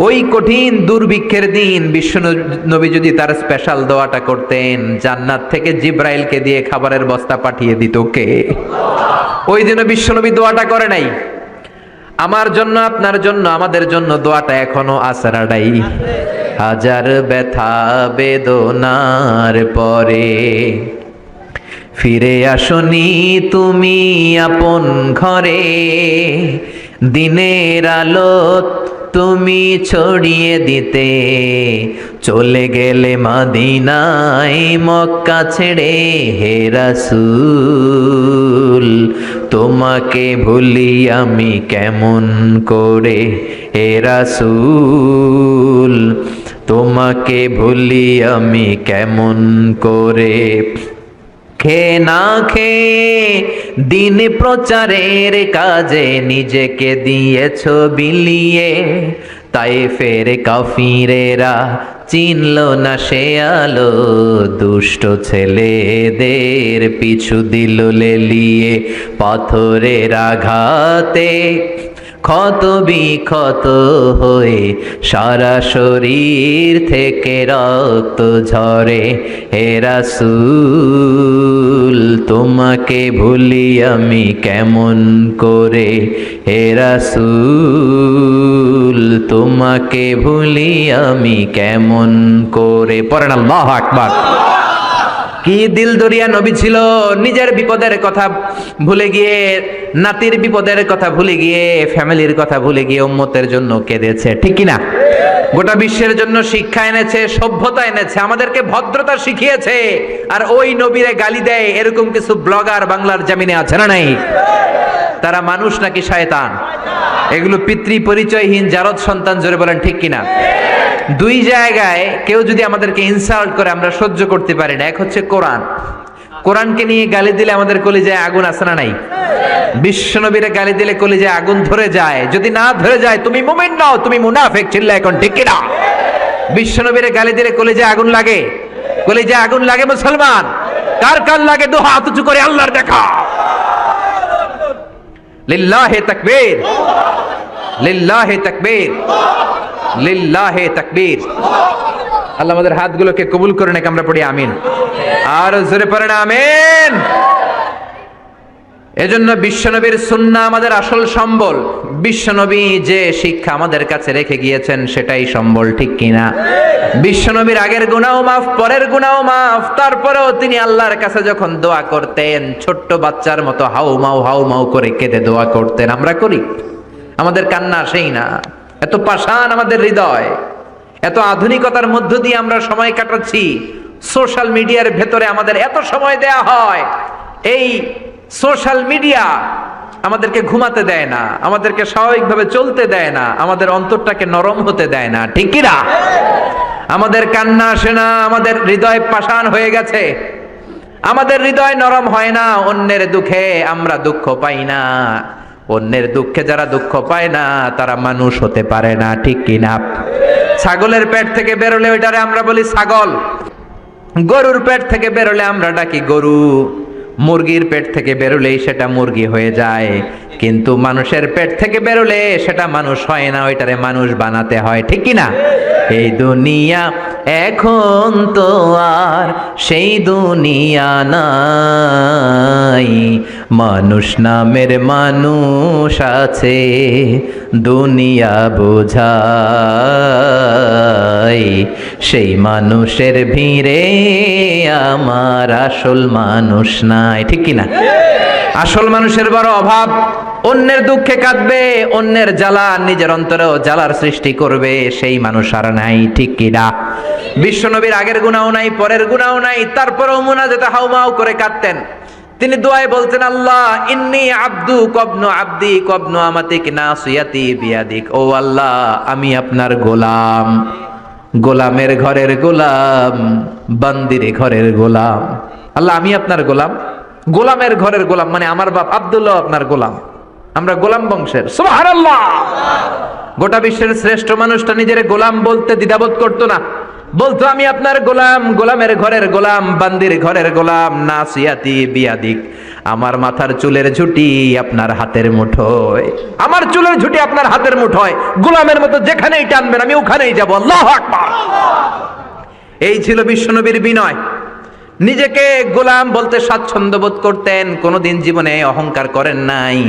Speaker 1: ওই কঠিন দুর্ভিক্ষের দিন বিশ্বনবী যদি তার স্পেশাল দোয়াটা করতেন, জান্নাত থেকে জিব্রাইলকে দিয়ে খাবারের বস্তা পাঠিয়ে দিত কে? ওই দিন বিশ্বনবী দোয়াটা করে নাই। আমার জন্য, আপনার জন্য, আমাদের জন্য দোয়াটা এখনো আসরাডাই। হাজার ব্যথা বেদনার পরে ফিরে আসনি তুমি আপন ঘরে, দিনের আলো তুমি ছড়িয়ে দিতে চলে গেলে মদিনায় মক্কা ছেড়ে। হে রাসূল তোমাকে ভুলি আমি কেমন করে, হে রাসূল তোমাকে ভুলি আমি কেমন করে। খেয়ে না খেয়ে দিন প্রচারের কাজে নিজেকে দিয়েছ বিলিয়ে, তাই ফের কাফিরেরা চিনল না সে আলো, দুষ্ট ছেলেদের পিছু দিল লেলিয়ে। পাথরের আঘাতে ক্ষত বিক্ষত হয়ে সারা শরীর থেকে রক্ত ঝরে। হে রাসূল তোমাকে ভুলি আমি কেমন করে, হে রাসূল তোমাকে ভুলি আমি কেমন করে। পড়েন আল্লাহু আকবার। কি দিল দরিয়া নবী ছিল, নিজের বিপদের কথা ভুলে গিয়ে, নাতির বিপদের কথা ভুলে গিয়ে, ফ্যামিলির কথা ভুলে গিয়ে উম্মতের জন্য কেঁদেছে, ঠিক কিনা? গোটা বিশ্বের জন্য শিক্ষা এনেছে, সভ্যতা এনেছে, আমাদেরকে ভদ্রতা শিখিয়েছে। আর ওই নবীরে গালি দেয় এরকম কিছু ব্লগার বাংলার জমিনে আছে না নাই? তারা মানুষ নাকি শয়তান? এগুলো পিতৃ পরিচয়হীন জারদ সন্তান, জোরে বলেন ঠিক কিনা? দুই জায়গায় কেউ যদি আমাদেরকে ইনসাল্ট করে আমরা সহ্য করতে পারি না। এক হচ্ছে কোরআন, কোরআনকে নিয়ে গালি দিলে আমাদের কলিজায় আগুন আছে না নাই? বিশ্বনবীরে গালি দিলে কলিজায় আগুন ধরে যায়, যদি না ধরে যায় তুমি মুমিন নও, তুমি মুনাফিক। চিল্লা এখন ঠিক কিনা? বিশ্বনবীরে গালি দিলে কলিজায় আগুন লাগে, কলিজায় আগুন লাগে মুসলমান। কার কার লাগে? দু হাত উঁচু করে আল্লাহর দেখা। লিল্লাহি তাকবীর, লিল্লাহি তাকবীর। লিল্লাহি তাকবীর। আল্লাহ আমাদের হাতগুলোকে কবুল করে নেক, আমরা পড়ি আমিন। আর জোরে পড়েন আমিন। এজন্য বিশ্বনবীর সুন্নাহ আমাদের আসল সম্বল। বিশ্বনবী যে শিক্ষা আমাদের কাছে রেখে গিয়েছেন সেটাই সম্বল, ঠিক কিনা? বিশ্বনবীর আগের গুনাহ মাফ, পরের গুনাহ মাফ, তারপরেও তিনি আল্লাহর কাছে যখন দোয়া করতেন ছোট্ট বাচ্চার মতো হাউ মাউ করে কেঁদে দোয়া করতেন। আমরা করি? আমাদের কান্না সেই না? এত পাষাণ আমাদের হৃদয়, এত আধুনিকতার মধ্য দিয়ে আমরা সময় কাটাচ্ছি। সোশ্যাল মিডিয়ার ভেতরে আমাদের এত সময় দেয়া হয়। এই সোশ্যাল মিডিয়া আমাদেরকে ঘুমাতে দেয় না, আমাদেরকে স্বাভাবিকভাবে চলতে দেয় না, আমাদের অন্তরটাকে নরম হতে দেয় না, ঠিক কি না? আমাদের কান্না আসে না, আমাদের হৃদয় পাষাণ হয়ে গেছে, আমাদের হৃদয় নরম হয় না। অন্যের দুঃখে আমরা দুঃখ পাই না, অন্যের দুঃখে যারা দুঃখ পায় না তারা মানুষ হতে পারে না, ঠিক কি না? ছাগলের পেট থেকে বেরোলে ওইটারে আমরা বলি ছাগল, গরুর পেট থেকে বেরোলে আমরা ডাকি গরু, মুরগির পেট থেকে বেরোলেই সেটা মুরগি হয়ে যায়, কিন্তু মানুষের পেট থেকে বেরোলে সেটা মানুষ হয় না, ওইটারে মানুষ বানাতে হয়, ঠিক কি না? এই দুনিয়া এখন তো আর সেই দুনিয়া নাই, মানুষ নামের মানুষ আছে দুনিয়া বোঝাই, সেই মানুষের ভিড়ে আমার আসল মানুষ নাই, ঠিক কি না? আসল মানুষের বড় অভাব। অন্যের দুঃখে কাঁদবে, অন্যের জ্বালা নিজের অন্তরেও জ্বালার সৃষ্টি করবে, সেই মানুষ আর নাই, ঠিক কি না? বিশ্বনবীর আগের গুনাহ নাই, পরের গুনাহ নাই, তারপরেও মুনাজাতে হাউমাউ করে কাঁদতেন। তিনি দোয়ায় বলতেন, আল্লাহ ইন্নী আব্দু কবনু আব্দি কবনু আমাতিক নাসিয়াতি বিয়াদিক। ও আল্লাহ, আমি আপনার গোলাম, গোলামের ঘরের গোলাম, বান্দির ঘরের গোলাম। আল্লাহ আমি আপনার গোলাম, গোলামের ঘরের গোলাম, মানে আমার বাপ আব্দুল্লাহ আপনার গোলাম, আমরা গোলাম বংশের। সুবহানাল্লাহ। গোটা বিশ্বের শ্রেষ্ঠ মানুষটা নিজের গোলাম বলতে দ্বিধাবোধ করতো না, বলতো আমি আপনার গোলাম, গোলামের ঘরের গোলাম, বান্দির ঘরের গোলাম, নাসিয়াতি বিয়াদিক, আমার মাথার চুলের ঝুঁটি আপনার হাতের মুঠোয়, আমার চুলের ঝুঁটি আপনার হাতের মুঠোয়, গোলামের মতো যেখানেই টানবেন আমি ওখানেই যাব। আল্লাহু আকবার। এই ছিল বিশ্বনবীর বিনয়। নিজেকে গোলাম বলতে স্বাচ্ছন্দ্য বোধ করতেন, কোনোদিন জীবনে অহংকার করেন নাই।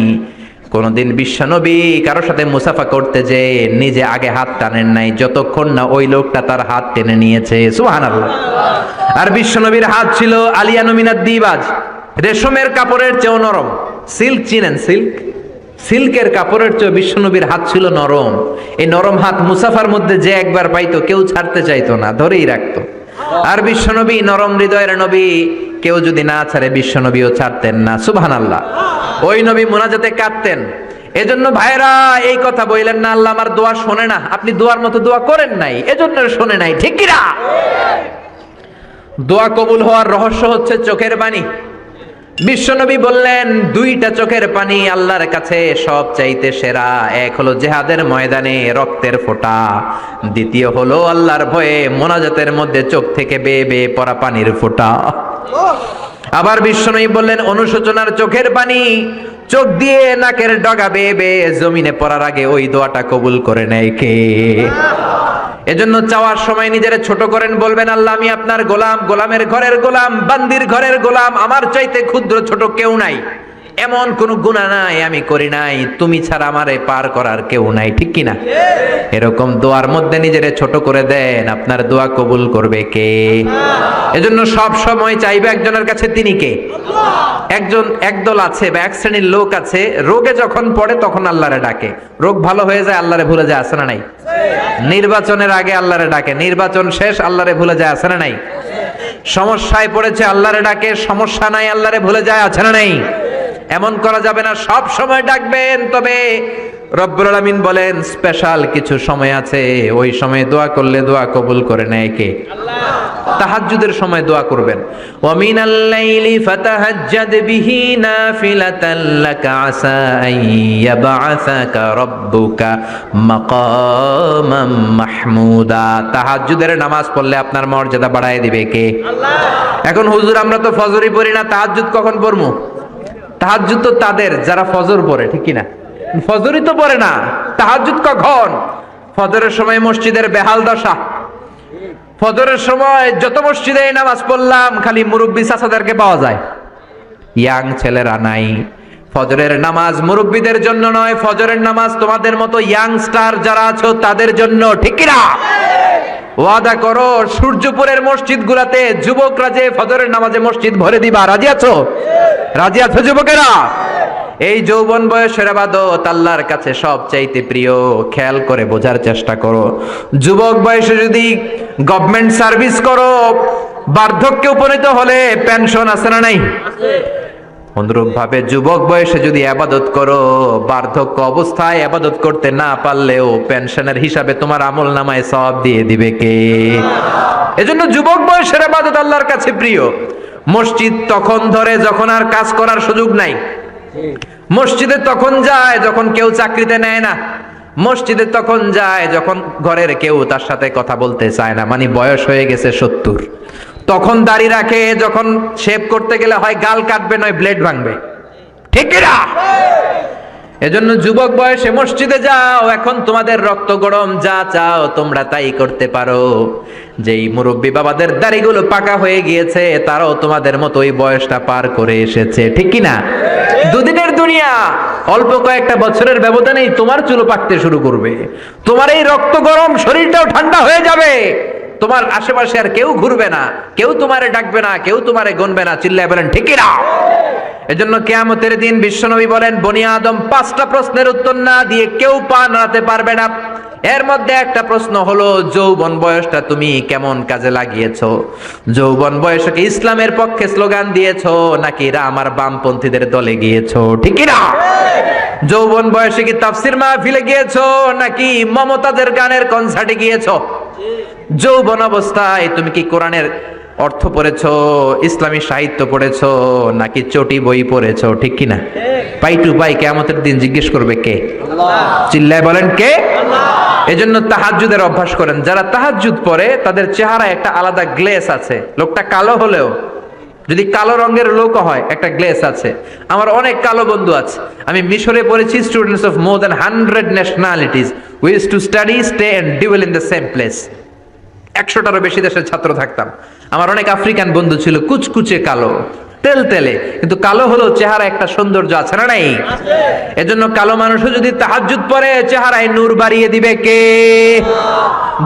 Speaker 1: কোনোদিন বিশ্বনবী কারোর সাথে মুসাফা করতে যে নিজে আগে হাত টানেন নাই, যতক্ষণ না ওই লোকটা তার হাত টেনে নিয়েছে। সুবহানাল্লাহ। আর বিশ্বনবীর হাত ছিল আলিয়ানু মিনাদ দিবাজ, রেশমের কাপড়ের চেয়েও নরম। সিল্ক চিনেন? সিল্ক, সিল্কের কাপড়ের চেয়ে বিশ্বনবীর হাত ছিল নরম। এই নরম হাত মুসাফার মধ্যে যে একবার পাইতো কেউ ছাড়তে চাইতো না, ধরেই রাখতো। আর বিশ্বনবী নরম হৃদয়ের নবী, কেউ যদি না ছাড়ে বিশ্বনবীও ছাড়তেন না। সুবহানাল্লাহ। ওই নবী মুনাজাতে কাঁদতেন। এজন্য ভাইরা এই কথা বললেন না আল্লাহ আমার দোয়া শোনে না, আপনি দোয়ার মতো দোয়া করেন নাই, এজন্য শোনে নাই, ঠিক কি না? দোয়া কবুল হওয়ার রহস্য হচ্ছে চোখের পানি। বিশ্বনবী বললেন দুইটা চোখের পানি আল্লাহর কাছে সব চাইতে সেরা। এক হলো জিহাদের ময়দানে রক্তের ফোঁটা, দ্বিতীয় হলো আল্লাহর ভয়ে মোনাজাতের মধ্যে চোখ থেকে বেয়ে বেয়ে পড়া পানির ফোঁটা। আবার বিশ্বনবী বললেন অনুশোচনার চোখের পানি, চোখ দিয়ে নাকের ডগা বেয়ে বেয়ে জমিনে পড়ার আগে ওই দোয়াটা কবুল করে নেয় কে? এজন্য চাওয়ার সময় নিজেরা ছোট করেন, বলবেন আল্লাহ আমি আপনার গোলাম, গোলামের ঘরের গোলাম, বান্দির ঘরের গোলাম, আমার চাইতে ক্ষুদ্র ছোট কেউ নাই, এমন কোন গুনাহ নাই আমি করি নাই, তুমি ছাড়া আমারে পার করার কেউ নাই, ঠিক কিনা? এরকম দোয়ার মধ্যে নিজেরে ছোট করে দেন, আপনার দোয়া কবুল করবে কে? এজন্য সব সময় চাইবে একজনের কাছে, তিনি কে? একদল আছে বা এক শ্রেণীর লোক আছে, রোগে যখন পড়ে তখন আল্লাহরে ডাকে, রোগ ভালো হয়ে যায় আল্লাহরে ভুলে যায়, আছে না নাই? নির্বাচনের আগে আল্লাহরে ডাকে, নির্বাচন শেষ আল্লাহরে ভুলে যায়, আছে না নাই? সমস্যায় পড়েছে আল্লাহরে ডাকে, সমস্যা নাই আল্লাহরে ভুলে যায়, আছে না নাই? এমন করা যাবে না, সব সময় ডাকবেন। তবে রব্বুল আলামিন বলেন স্পেশাল কিছু সময় আছে, ওই সময় দোয়া করলে দোয়া কবুল করে নেয় কে? আল্লাহ। তাহাজ্জুদের সময় দোয়া করবেন, ওয়া মিনাল লাইলি ফাতাহাজ্জাদ বিহি নাফিলাতাল লাকা আসা আইয়াবআসাকা রাব্বুকা মাকামাম মাহমুদা। তাহাজ্জুদের নামাজ পড়লে আপনার মর্যাদা বাড়ায় দিবে কে? আল্লাহ। এখন হুজুর আমরা তো ফজরই পড়ি না, তাহাজ্জুদ কখন পড়মু? তাহাজ্জুদ তো তাদের যারা ফজর পড়ে, ঠিক কি না? ফজরই তো পড়ে না, তাহাজ্জুদ কখন? ফজরের সময় মসজিদের বেহাল দশা। ফজরের সময় যত মসজিদে নামাজ পড়লাম খালি মুরব্বী চাচাদেরকে পাওয়া যায়, ইয়াং ছেলেরা নাই। ফজরের নামাজ মুরব্বীদের জন্য নয়, ফজরের নামাজ তোমাদের মতো ইয়াংস্টার যারা আছো তাদের জন্য, ঠিক কি না? ওয়াদা করো সূর্যপুরের মসজিদগুলোতে যুবকরা যে ফজরের নামাজে মসজিদ ভরে দিবা, রাজি আছো? রাজি আছো যুবকেরা? এই যৌবন বয়সের ইবাদত আল্লাহর কাছে সবচাইতে প্রিয়। খেয়াল করে বোঝার চেষ্টা করো। যুবক বয়সে যদি গভর্নমেন্ট সার্ভিস করো, বার্ধক্যে উপনীত হলে পেনশন আছে না নাই? অনুরূপ ভাবে যুবক বয়সে যদি ইবাদত করো, বার্ধক্য অবস্থায় ইবাদত করতে না পারলেও পেনশনের হিসাবে তোমার আমলনামায় সওয়াব দিয়ে দিবে কে? এজন্য যুবক বয়সের ইবাদত আল্লাহর কাছে প্রিয়। মসজিদ তখন ধরে যখন আর কাজ করার সুযোগ নাই। মসজিদে তখন যায় যখন কেউ চাকরিতে নেয় না। মসজিদে তখন যায় যখন ঘরের কেউ তার সাথে কথা বলতে চায় না, মানে বয়স হয়ে গেছে 70। তখন দাড়ি রাখে যখন শেভ করতে গেলে হয় গাল কাটবে নয় ব্লেড ভাঙবে, ঠিক কি না? এজন্য যুবক বয়সে মসজিদে যাও। এখন তোমাদের রক্ত গরম, যা চাও তোমরা তাই করতে পারো। যেই মুরব্বী বাবাদের দাড়িগুলো পাকা হয়ে গিয়েছে তারাও তোমাদের মতো ওই বয়সটা পার করে এসেছে, ঠিক কি না? দুদিনের দুনিয়া, অল্প কয়েকটা বছরের ব্যবধানেই তোমার চুল পাকতে শুরু করবে। তোমার এই রক্ত গরম শরীরটাও ঠান্ডা হয়ে যাবে। তোমার আশেপাশে আর কেউ ঘুরবে না, কেউ তোমারে ডাকবে না, কেউ তোমারে গণবে না। চিল্লায় বলেন ঠিক কি না? এজন্য কিয়ামতের দিন বিশ্বনবী বলেন, বনি আদম 5টা প্রশ্নের উত্তর না দিয়ে কেউ পা নাড়াতে পারবে না। এর মধ্যে একটা প্রশ্ন হলো, যৌবন বয়সটা তুমি কেমন কাজে লাগিয়েছো? যৌবন বয়সে কি ইসলামের পক্ষে স্লোগান দিয়েছো নাকি আমার বামপন্থীদের দলে গিয়েছো, ঠিক কি না? যৌবন বয়সে কি তাফসির মাহফিলে গিয়েছো নাকি মমতাজের গানের কনসার্টে গিয়েছো? যৌবন অবস্থায় তুমি কি কোরআনের অর্থ পড়েছো, ইসলামী সাহিত্য পড়েছো নাকি চটি বই পড়েছো, ঠিক কি না? পাই টু পাই কিয়ামতের দিন জিজ্ঞেস করবে কে? আল্লাহ। চিল্লায় বলেন কে? আল্লাহ। এজন্য তাহাজ্জুদের অভ্যাস করেন। যারা তাহাজ্জুদ পড়ে তাদের চেহারায় একটা আলাদা গ্লেস আছে। লোকটা কালো হলেও, যদি কালো রঙের লোক হয়, একটা গ্লেস আছে। আমার অনেক কালো বন্ধু আছে। আমি মিশরে পড়েছি, students of more than 100 nationalities, we used to study, stay and dwell in the same place. 100টারও বেশি দেশের ছাত্র থাকতাম। আমার অনেক আফ্রিকান বন্ধু ছিল, কুচকুচে কালো, তেলতেলে, কিন্তু কালো হলেও চেহারা একটা সৌন্দর্য আছে না নাই? এজন্য কালো মানুষও যদি তাহাজ্জুদ পড়ে চেহারায় নূর বাড়িয়ে দিবে কে?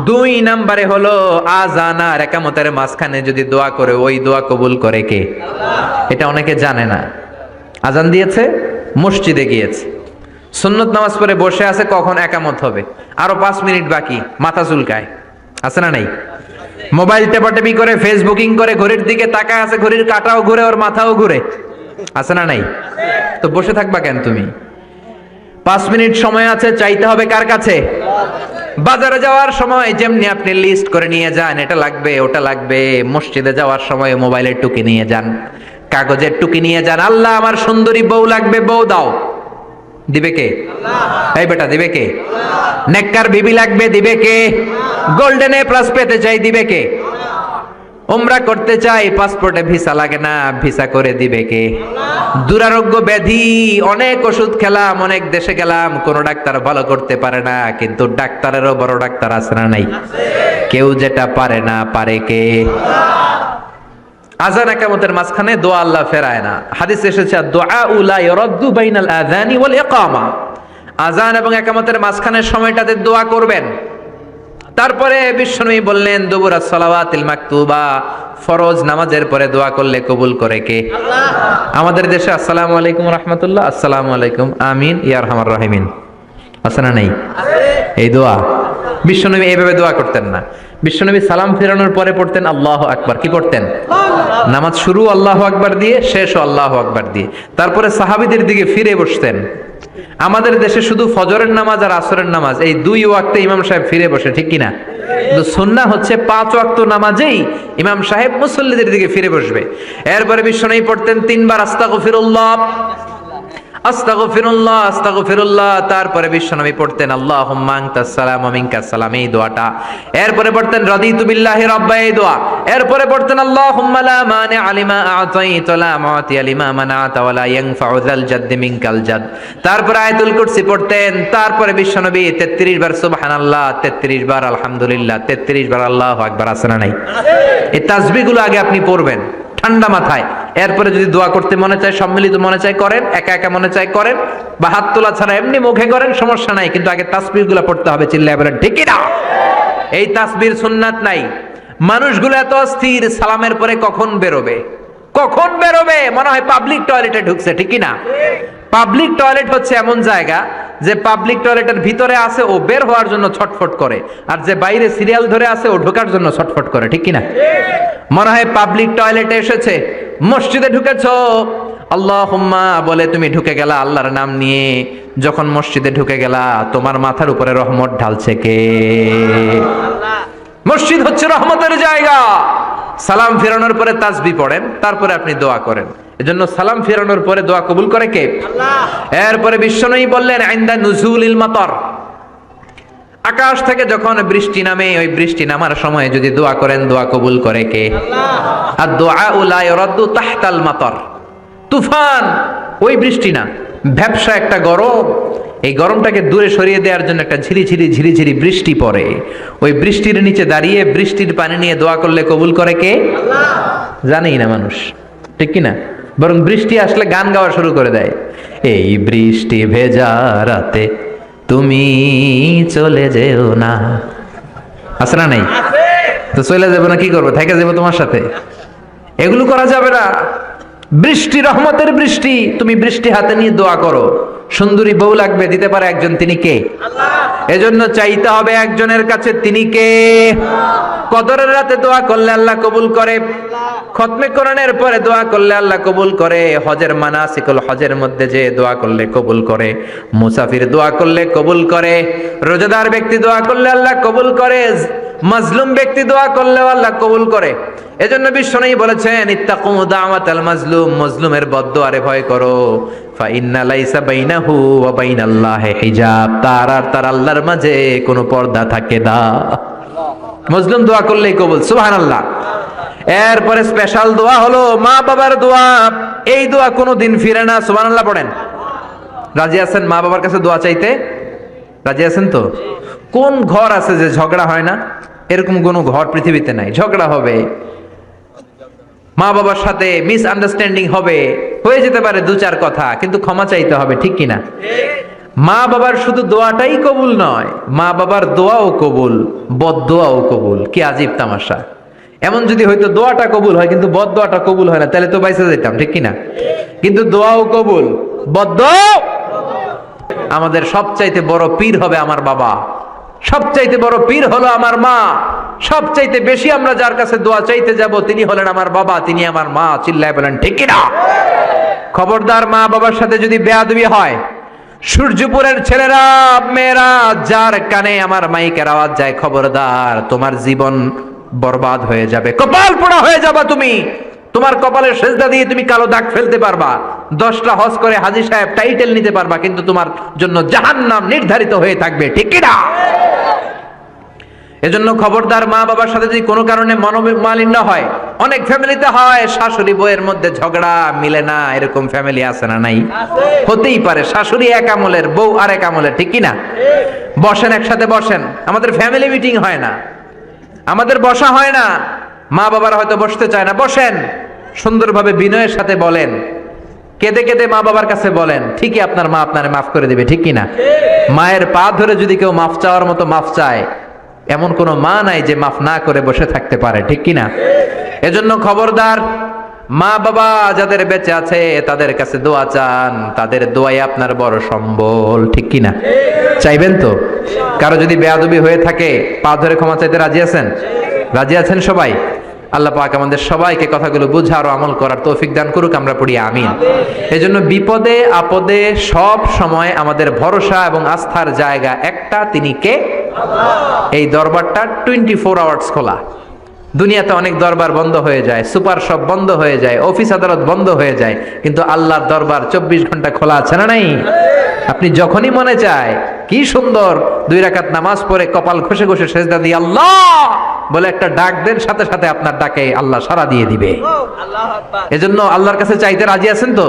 Speaker 1: 2 নম্বরে হলো আযান আর ইকামতের মাঝখানে যদি দোয়া করে, ওই দোয়া কবুল করে কে? আল্লাহ। এটা অনেকে জানে না। আযান দিয়েছে, মসজিদে গিয়েছে, সুন্নত নামাজ পড়ে বসে আছে, কখন ইকামত হবে, আরো 5 মিনিট বাকি, মাথা চুলকায়, আছে না নাই? মোবাইল টেপাটেপি করে, ফেসবুকিং করে, ঘড়ির দিকে তাকায় আছে, ঘড়ির কাঁটাও ঘুরে, ওর মাথাও ঘুরে, আছে না নাই? তো বসে থাকবা কেন তুমি? 5 মিনিট সময় আছে, চাইতে হবে কার কাছে? বাজারে যাওয়ার সময় যেমনি আপনি লিস্ট করে নিয়ে যান, এটা লাগবে ওটা লাগবে, মসজিদে যাওয়ার সময় মোবাইলের টুকি নিয়ে যান, কাগজের টুকি নিয়ে যান। আল্লাহ আমার সুন্দরী বউ লাগবে, বউ দাও, দিবে কে? আল্লাহ। এই বেটা দিবে কে? আল্লাহ। নেককার বিবি লাগবে, দিবে কে? গোল্ডেন এ প্লাস পেতে চাই, দিবে কে? উমরা করতে চাই, পাসপোর্টে ভিসা লাগে না, ভিসা করে দিবে কে? দুরারোগ্য ব্যাধি, অনেক ওষুধ খেলাম, অনেক দেশে গেলাম, কোন ডাক্তার ভালো করতে পারে না, কিন্তু ডাক্তারেরও বড় ডাক্তার আছে না নাই? কেউ যেটা পারে না, পারে কে? আযান ইকামতের মাঝখানে দোয়া আল্লাহ ফেরায় না। হাদিসে এসেছে, দুআ লা ইরাদ্দু বাইনাল আযানি ওয়াল ইকামা। আযান এবং ইকামতের মাঝখানের সময়টাতে দোয়া করবেন। তারপরে বিশ্বনবী বললেন, দুবুরাস সালাওয়াতিল মাকতুবা, ফরজ নামাজের পরে দোয়া করলে কবুল করে কে? আল্লাহ। আমাদের দেশে আসসালামু আলাইকুম রাহমাতুল্লাহ, আসসালামু আলাইকুম, আমিন ইয়া আরহামার রাহিমিন, আছে না নাই? এই দোয়া বিশ্বনবী এইভাবে দোয়া করতেন না। বিশ্বনবী সালাম ফেরানোর পরে পড়তেন আল্লাহু আকবার। কি পড়তেন? নামাজ শুরু আল্লাহু আকবার দিয়ে, শেষ আল্লাহু আকবার দিয়ে। তারপরে সাহাবীদের দিকে ফিরে বসতেন। আমাদের দেশে শুধু ফজরের নামাজ আর আসরের নামাজ, এই 2 ওয়াক্তে ইমাম সাহেব ফিরে বসে, ঠিক কিনা? কিন্তু সুন্নাহ হচ্ছে 5 ওয়াক্ত নামাজেই ইমাম সাহেব মুসল্লিদের দিকে ফিরে বসবে। এরপরে বিশ্বনবী পড়তেন 3 বার আস্তাগফিরুল্লাহ, আস্তাগফিরুল্লাহ আস্তাগফিরুল্লাহ, তারপরে বিশ্বনবী পড়তেন আল্লাহুম্মা আনতাস সালাম ওয়া মিনকাস সালাম, এই দোয়াটা। এরপরে পড়তেন রাদিতু বিল্লাহি রাব্বা, এই দোয়া। এরপরে পড়তেন আল্লাহুম্মা লা মানিআ লিমা আ'তাইতা ওয়া লা মু'তিয়া লিমা মানা'তা ওয়া লা ইয়ানফা'ু যাল জাদ্দি মিনকাল জাদ। তারপরে আয়াতুল কুরসি পড়তেন। তারপরে বিশ্বনবী 33 বার সুবহানাল্লাহ, 33 বার আলহামদুলিল্লাহ, 33 বার আল্লাহু আকবার। আছে না নাই? এই তাসবিহগুলো আগে আপনি পড়বেন ঠান্ডা মাথায়। এরপরে যদি দোয়া করতে মনে চায়, সম্মিলিত মনে চায় করেন, একা একা মনে চায় করেন, বা হাত তোলা ছাড়া এমনি মুখে করেন, সমস্যা নাই। কিন্তু আগে তাসবিহগুলো পড়তে হবে। চিল্লায় বলেন ঠিক কি না? এই তাসবির সুন্নাত নাই। মানুষগুলো এত অস্থির, সালামের পরে কখন বেরোবে, কখন বেরোবে, মনে হয় পাবলিক টয়লেটে ঢুকছে। ঠিক কি না? পাবলিক টয়লেট হচ্ছে এমন জায়গা যে পাবলিক টয়লেটের ভিতরে আছে ও বের হওয়ার জন্য ছটফট করে, আর যে বাইরে সিরিয়াল ধরে আছে ও ঢোকার জন্য ছটফট করে। ঠিক কি না? মনে হয় পাবলিক টয়লেটে এসেছে, মসজিদে ঢুকেছো, আল্লাহুম্মা বলে তুমি ঢুকে গেলা আল্লাহর নাম নিয়ে। যখন মসজিদে ঢুকে গেলা, তোমার মাথার উপরে রহমত ঢালছে কে? মসজিদ হচ্ছে রহমতের জায়গা। সালাম ফেরানোর পরে তাসবিহ পড়েন, তারপরে আপনি দোয়া করেন। এজন্য সালাম ফেরানোর পরে দোয়া কবুল করে কে? আল্লাহ। এরপরে বিশ্বনবী বললেন ইনদা নুজুলিল মাতার, আকাশ থেকে যখন বৃষ্টি নামে, ওই বৃষ্টি নামার সময় যদি দোয়া করেন, দোয়া কবুল করে কে? আল্লাহ। আর দোয়া লা ইরাদ্দু তাহতাল মাতার, তুফান ওই বৃষ্টি না, ভ্যাপসা একটা গরম, এই গরমটাকে দূরে সরিয়ে দেওয়ার জন্য একটা ঝিরিঝিরি ঝিরিঝিরি বৃষ্টি পড়ে। ওই বৃষ্টির নিচে দাঁড়িয়ে বৃষ্টির পানি নিয়ে দোয়া করলে কবুল করে কে? আল্লাহ। জানেই না মানুষ, ঠিক কি না? বরং বৃষ্টি আসলে গান গাওয়া শুরু করে দেয়। এই বৃষ্টি ভেজা রাতে তুমি চলে যেও না। আছে না নাই? তো চলে যাবো না, কি করবো? থেকে যাবো তোমার সাথে? এগুলো করা যাবে না। বৃষ্টি রহমতের বৃষ্টি, তুমি বৃষ্টি হাতে নিয়ে দোয়া করো। সুন্দরী বউ লাগবে, দিতে পারে একজন, তিনি কে? আল্লাহ। এজন্য চাইতে হবে একজনের কাছে, তিনি কে? কদরের রাতে দোয়া করলে আল্লাহ কবুল করে, খতমে কোরআনের পরে দোয়া করলে আল্লাহ কবুল করে, হজের মানাসিকুল হজের মধ্যে যে দোয়া করলে কবুল করে, মুসাফির দোয়া করলে কবুল করে, রোজাদার ব্যক্তি দোয়া করলে আল্লাহ কবুল করে, মাজলুম ব্যক্তি দোয়া করলেও আল্লাহ কবুল করে। এজন্য বিশ্বনবী বলেছেন ইত্তাকু দাওয়াতাল মাজলুম, মাজলুমের বদদোয়ারে ভয় করো। ফা ইন্না লাইসা বাইনাহু ওয়া বাইনাল্লাহি হিজাব, তার আর তার আল্লাহর মাঝে কোনো পর্দা থাকে না। মাজলুম দোয়া করলেই কবুল। সুবহানাল্লাহ। এরপরে স্পেশাল দোয়া হলো মা বাবার দোয়া। এই দোয়া কোনোদিন ফিরে না। সুবহানাল্লাহ পড়েন। রাজি আছেন মা বাবার কাছে দোয়া চাইতে? রাজি আছেন তো? কোন ঘর আছে যে ঝগড়া হয় না? এরকম কোন ঘর পৃথিবীতে নাই। ঝগড়া হবে, মা বাবার সাথে মিস আন্ডারস্ট্যান্ডিং হবে, হয়ে যেতে পারে দু চার কথা, কিন্তু ক্ষমা চাইতে হবে। ঠিক কিনা? মা বাবার শুধু দোয়াটাই কবুল নয়, মা বাবার দোয়াও কবুল, বদদোয়াও কবুল। কি আজীব তামাশা! এমন যদি হয়তো দোয়াটা কবুল হয় কিন্তু বদদোয়াটা কবুল হয় না, তাহলে তো বাইসে যেতাম। ঠিক কিনা? কিন্তু দোয়াও কবুল, বদদোয়া। আমাদের সবচাইতে বড় পীর হবে আমার বাবা, সবচাইতে বড় পীর হলো আমার মা। সবচাইতে বেশি আমরা যার কাছে দোয়া চাইতে যাব তিনি হলেন আমার বাবা, তিনি আমার মা। চিল্লায় বলেন ঠিক কিনা? খবরদার, মা বাবার সাথে যদি বেয়াদবি হয়, সূর্যপুরের ছেলেরা মেয়েরা যার কানে আমার মাইকের আওয়াজ যায়, খবরদার, তোমার জীবন বরবাদ হয়ে যাবে, কপাল পোড়া হয়ে যাবা তুমি। তোমার কপালের সেজদা দিয়ে তুমি কালো দাগ ফেলতে পারবা, 10টা হজ করে হাজী সাহেব টাইটেল নিতে পারবা, কিন্তু তোমার জন্য জাহান্নাম নির্ধারিত হয়ে থাকবে। ঠিক কিনা? এজন্য খবরদার, মা বাবার সাথে যদি কোনো কারণে মনোমালিন্য হয়, অনেক ফ্যামিলিতে হয়, শাশুড়ি বউয়ের মধ্যে ঝগড়া মিলে না, এরকম ফ্যামিলি আছে না নাই? হতেই পারে, শাশুড়ি এক আমলের, বউ আর এক আমলের। ঠিক কিনা? বসেন, একসাথে বসেন। আমাদের ফ্যামিলি মিটিং হয় না, আমাদের বসা হয় না, মা বাবারা হয়তো বসতে চায় না, বসেন, সুন্দরভাবে বিনয়ের সাথে বলেন, কেঁদে কেঁদে মা বাবার কাছে বলেন, ঠিকই আপনার মা আপনারে মাফ করে দেবে। ঠিক কিনা? মায়ের পা ধরে যদি কেউ মাফ চাওয়ার মতো মাফ চায়, এমন কোন মা নাই যে মাফ না করে বসে থাকতে পারে। ঠিক কিনা? এজন্য খবরদার, মা বাবা যাদের বেঁচে আছে তাদের কাছে দোয়া চান, তাদের দোয়াই আপনার বড় সম্বল। ঠিক কিনা? চাইবেন তো? কারো যদি বেয়াদবি হয়ে থাকে, পা ধরে ক্ষমা চাইতে রাজি আছেন? রাজি আছেন সবাই? আল্লাহ পাক আমাদের সবাইকে কথাগুলো বুঝার ও আমল করার তৌফিক দান করুক, আমরা পড়ি আমিন। এজন্য বিপদে আপদে সব সময় আমাদের ভরসা এবং আস্থার জায়গা একটা, তিনি কে? আল্লাহ। এই দরবারটা 24 আওয়ার্স খোলা, দুনিয়াতে অনেক দরবার বন্ধ হয়ে যায়, সুপার শপ বন্ধ হয়ে যায়, অফিস আদালত বন্ধ হয়ে যায়, কিন্তু আল্লাহর দরবার 24 ঘন্টা খোলা আছে না নাই? আপনি যখনই মনে চায় কি সুন্দর 2 রাকাত নামাজ পড়ে কপাল ঘষে ঘষে সেজদা দিয়ে আল্লাহ বলে একটা ডাক দেন, সাথে সাথে আপনার ডাকে আল্লাহ সাড়া দিয়ে দিবে। এজন্য আল্লাহর কাছে চাইতে রাজি আছেন তো?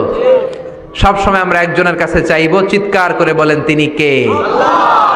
Speaker 1: সব সময় আমরা একজনের কাছে চাইবো, চিৎকার করে বলেন তিনি কে? আল্লাহ।